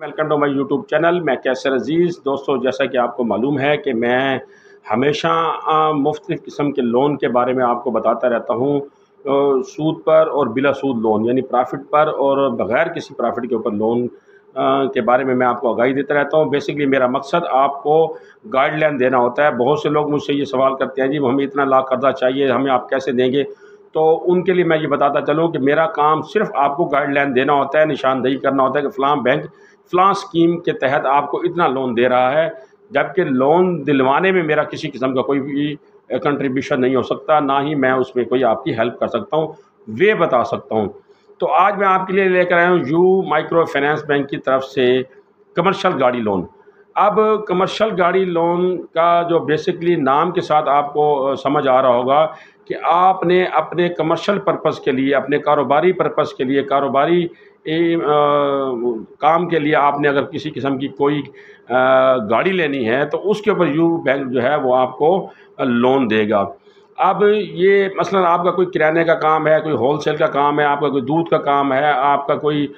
Welcome to my YouTube channel. मैं कैसर अजीज़। दोस्तों, जैसा कि आपको मालूम है कि मैं हमेशा मुख्तलिफ़ किस्म के लोन के बारे में आपको बताता रहता हूँ। सूद पर और बिला सूद लोन, यानी प्रॉफिट पर और बग़ैर किसी प्रॉफिट के ऊपर लोन के बारे में मैं आपको आगाही देता रहता हूँ। बेसिकली मेरा मकसद आपको गाइडलाइन देना होता है। बहुत से लोग मुझसे ये सवाल करते हैं, जी हमें इतना लाख कर्जा चाहिए, हमें आप कैसे देंगे? तो उनके लिए मैं ये बताता चलूँ कि मेरा काम सिर्फ़ आपको गाइडलाइन देना होता है, निशानदेही करना होता है कि फ़लाँ बैंक फ़लाँ स्कीम के तहत आपको इतना लोन दे रहा है, जबकि लोन दिलवाने में मेरा किसी किस्म का कोई भी कंट्रीब्यूशन नहीं हो सकता, ना ही मैं उसमें कोई आपकी हेल्प कर सकता हूँ, वे बता सकता हूँ। तो आज मैं आपके लिए लेकर आया हूँ यू माइक्रो फाइनेंस बैंक की तरफ से कमर्शियल गाड़ी लोन। अब कमर्शियल गाड़ी लोन का जो बेसिकली नाम के साथ आपको समझ आ रहा होगा कि आपने अपने कमर्शियल पर्पज़ के लिए, अपने कारोबारी पर्पज़ के लिए, कारोबारी काम के लिए आपने अगर किसी किस्म की कोई गाड़ी लेनी है तो उसके ऊपर यू बैंक जो है वो आपको लोन देगा। अब ये मसलन आपका कोई किराने का काम है, कोई होलसेल का काम है, आपका कोई दूध का काम है, आपका कोई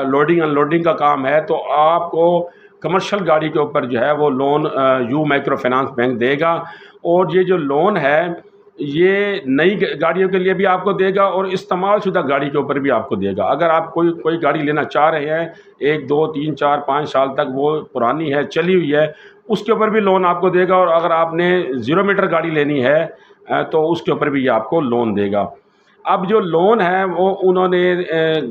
लोडिंग अनलोडिंग का काम है, तो आपको कमर्शियल गाड़ी के ऊपर जो है वो loan you micro finance bank देगा। और ये जो लोन है ये नई गाड़ियों के लिए भी आपको देगा और इस्तेमाल शुदा गाड़ी के ऊपर भी आपको देगा। अगर आप कोई गाड़ी लेना चाह रहे हैं, 1 2 3 4 5 साल तक वो पुरानी है, चली हुई है, उसके ऊपर भी लोन आपको देगा। और अगर आपने 0 मीटर गाड़ी लेनी है तो उसके ऊपर भी ये आपको लोन देगा। अब जो लोन है वो उन्होंने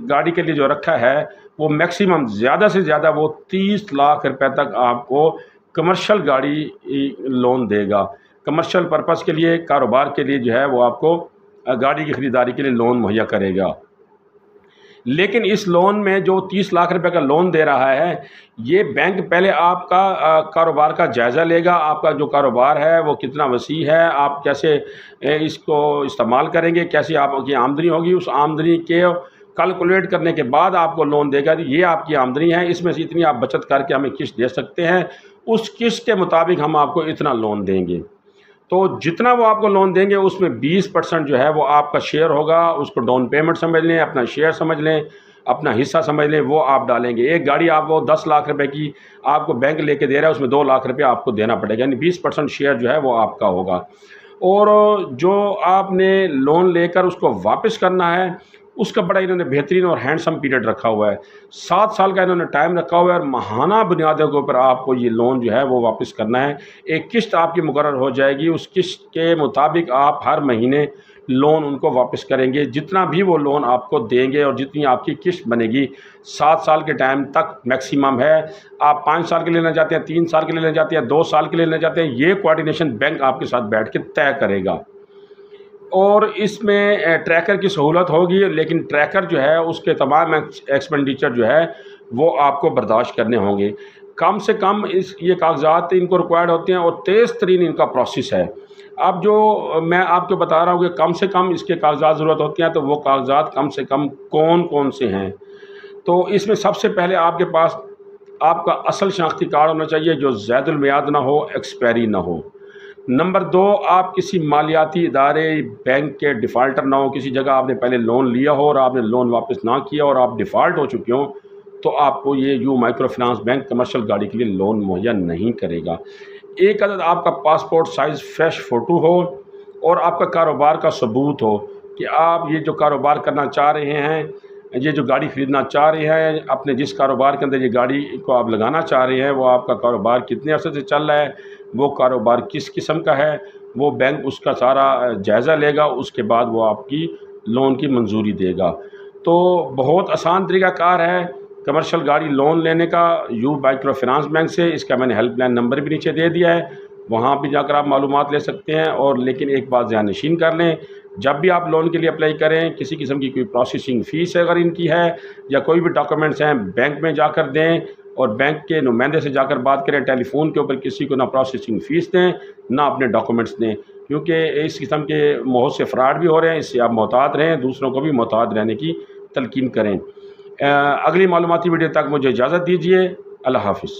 गाड़ी के लिए जो रखा है वो मैक्सिमम ज़्यादा से ज़्यादा वो 30 लाख रुपए तक आपको कमर्शियल गाड़ी लोन देगा। कमर्शियल पर्पज़ के लिए, कारोबार के लिए जो है वो आपको गाड़ी की ख़रीदारी के लिए लोन मुहैया करेगा। लेकिन इस लोन में जो 30 लाख रुपए का लोन दे रहा है, ये बैंक पहले आपका कारोबार का जायज़ा लेगा। आपका जो कारोबार है वो कितना वसी है, आप कैसे इसको इस्तेमाल करेंगे, कैसी आपकी आमदनी होगी, उस आमदनी के कैलकुलेट करने के बाद आपको लोन देगा। ये आपकी आमदनी है, इसमें से इतनी आप बचत करके हमें किस्त दे सकते हैं, उस किस्त के मुताबिक हम आपको इतना लोन देंगे। तो जितना वो आपको लोन देंगे उसमें 20% जो है वो आपका शेयर होगा। उसको डाउन पेमेंट समझ लें, अपना शेयर समझ लें, अपना हिस्सा समझ लें, वो आप डालेंगे। एक गाड़ी आप वो 10 लाख रुपए की आपको बैंक लेके दे रहा है, उसमें 2 लाख रुपए आपको देना पड़ेगा, यानी 20% शेयर जो है वो आपका होगा। और जो आपने लोन लेकर उसको वापस करना है उसका बड़ा इन्होंने बेहतरीन और हैंडसम पीरियड रखा हुआ है। 7 साल का इन्होंने टाइम रखा हुआ है और माहाना बुनियादों के ऊपर आपको ये लोन जो है वो वापस करना है। एक किस्त आपकी मुकर्रर हो जाएगी, उस किस्त के मुताबिक आप हर महीने लोन उनको वापस करेंगे। जितना भी वो लोन आपको देंगे और जितनी आपकी किस्त बनेगी 7 साल के टाइम तक मैक्सिमम है। आप 5 साल के लेना चाहते हैं, 3 साल के लेना चाहते हैं, 2 साल के लेना चाहते हैं, ये कोऑर्डिनेशन बैंक आपके साथ बैठ के तय करेगा। और इसमें ट्रैकर की सहूलत होगी, लेकिन ट्रैकर जो है उसके तमाम एक्सपेंडिचर जो है वो आपको बर्दाश्त करने होंगे। कम से कम ये कागजात इनको रिक्वायर्ड होते हैं और तेज़ तरीन इनका प्रोसेस है। अब जो मैं आपको बता रहा हूँ कि कम से कम इसके कागजात ज़रूरत होती हैं, तो वो कागजात कम से कम कौन कौन से हैं? तो इसमें सबसे पहले आपके पास आपका असल शनाख्ती कार्ड होना चाहिए जो ज़ैदुल मियाद ना हो, एक्सपायरी ना हो। नंबर 2, आप किसी मालियाती इदारे बैंक के डिफ़ाल्टर ना हो, किसी जगह आपने पहले लोन लिया हो और आपने लोन वापस ना किया और आप डिफ़ाल्ट हो चुके हो, तो आपको ये you micro finance bank commercial गाड़ी के लिए लोन मुहैया नहीं करेगा। एक अदद आपका पासपोर्ट साइज़ फ्रेश फ़ोटो हो और आपका कारोबार का सबूत हो कि आप ये जो कारोबार करना चाह रहे हैं, ये जो गाड़ी ख़रीदना चाह रहे हैं, अपने जिस कारोबार के अंदर ये गाड़ी को आप लगाना चाह रहे हैं, वो आपका कारोबार कितने अरसे से चल रहा है, वो कारोबार किस किस्म का है, वो बैंक उसका सारा जायज़ा लेगा। उसके बाद वो आपकी लोन की मंजूरी देगा। तो बहुत आसान तरीक़ाकार है कमर्शियल गाड़ी लोन लेने का यू माइक्रो फाइनेंस बैंक से। इसका मैंने हेल्पलाइन नंबर भी नीचे दे दिया है, वहाँ भी जाकर आप मालूमात ले सकते हैं। और लेकिन एक बात ध्यान नशीन कर लें, जब भी आप लोन के लिए अप्लाई करें, किसी किस्म की कोई प्रोसेसिंग फ़ीस अगर इनकी है या कोई भी डॉक्यूमेंट्स हैं, बैंक में जाकर दें और बैंक के नुमाइंदे से जाकर बात करें। टेलीफोन के ऊपर किसी को ना प्रोसेसिंग फ़ीस दें, ना अपने डॉक्यूमेंट्स दें, क्योंकि इस किस्म के बहुत से फ़्रॉड भी हो रहे हैं। इससे आप मोहतात रहें, दूसरों को भी मोहतात रहने की तलकीन करें। अगली मालूमाती वीडियो तक मुझे इजाज़त दीजिए। अल्लाह हाफ़िज़।